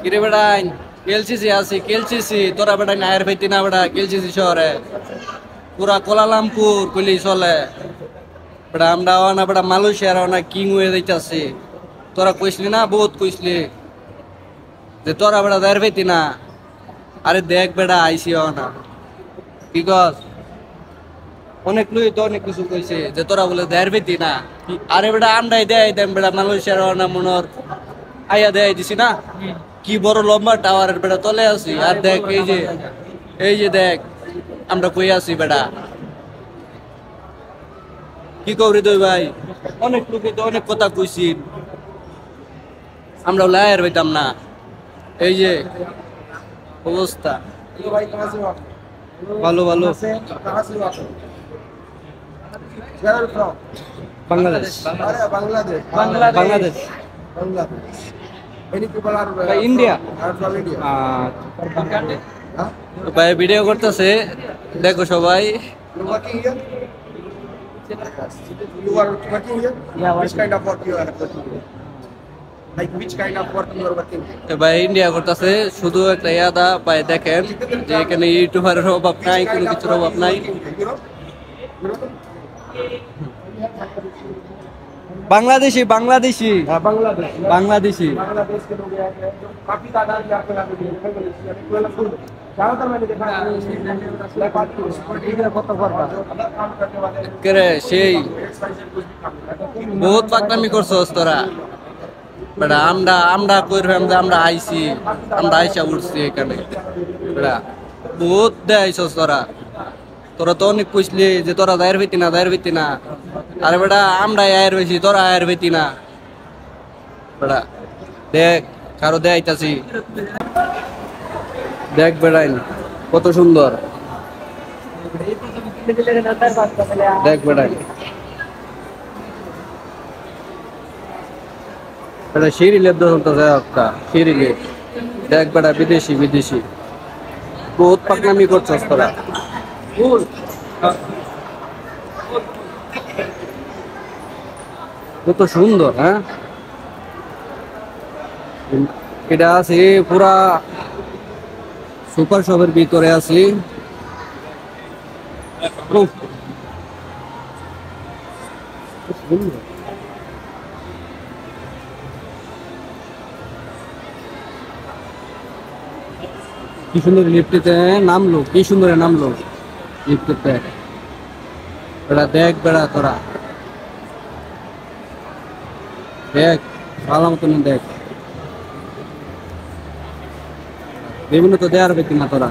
কিরে বেড়াই কেলসিসি আছি কেলসিসি তোরা বেড়াই নায়ের পাইতি না বেড়া কেলসিসি শহরে পুরা কোলালামপুর কইলি চলে বেড়া আমরা না বেড়া মালয়েশিয়ার না কিং হয়ে যাইতাছি তোরা কইসলি না বহুত কইসলি যে তোরা বেড়া নায়ের পাইতি না আরে দেখ বেড়া আইসি না কি কস অনেক লুই তো অনেক কিছু কইছে যে তোরা বলে দেয়ার পেতি না আরে বেড়া আমরাই দেয় দেন বেড়া মালয়েশিয়ার না মনর আইয়া দেয় দিছি না কি বড় লম্বা টাওয়ারের বেড়া তলে আছি আর দেখ এই যে দেখ আমরা কই আছি বেড়া কি করি তুই ভাই অনেক লোকে তো অনেক কথা কইছি আমরা লায়ের হইতাম না এই যে অবস্থা ভালো ভালো বাংলাদেশ বাংলাদেশ ইন্ডিয়া ভাই ভিডিও করতেছে দেখো সবাই You are working here? Yeah, which kind of work you are working? Like which kind of work you are working? ভাই ইন্ডিয়া করতেছে শুধু একটা ইয়াদা ভাই দেখেন যে এখানে ইউটিউবারের অভাব নাই কোনো কিছুর অভাব নাই बांग्लादेशी बांग्लादेशी हाँ बांग्लादेश बांग्लादेशी बांग्लादेश के लोग हैं काफी तादाद में आपको यहाँ पे देखने को मिलती है केवल फुल ज्यादातर मैंने देखा है काम करने वाले करे সেই বহুত পাকনামি করছস তোরা বেটা আমরা কইরলাম যে আমরা আইছি আমরা আইসা উঠছি এখানে বেটা বহুত দেয়ছস তোরা তোরা তো অনেক কইছলি যে তোরা দায়ের হইতি না আরে বেটা আমরা আয়ের হইছি তোরা আয়ের হইতি না বেটা দেখ কারো দেখাইতাছি দেখ বেড়াইন কত সুন্দর দেখ বেড়াইন বেটা সিঁড়ি লেপ চলতেছে একটা সিঁড়ি লেপ দেখ বেটা বিদেশি বিদেশি বহুত পাকনামি করছস তোরা কত সুন্দর হ্যাঁ এটা আছে পুরা সুপার শপের ভিতরে আছি কি সুন্দর লিফটে নামলো কি সুন্দর নামলো লিফটে বেড়া দেখ বেড়া তোরা দেখ ভালো মতন দেখ বিভিন্ন তো দেয়ার ব্যক্তি না তোরা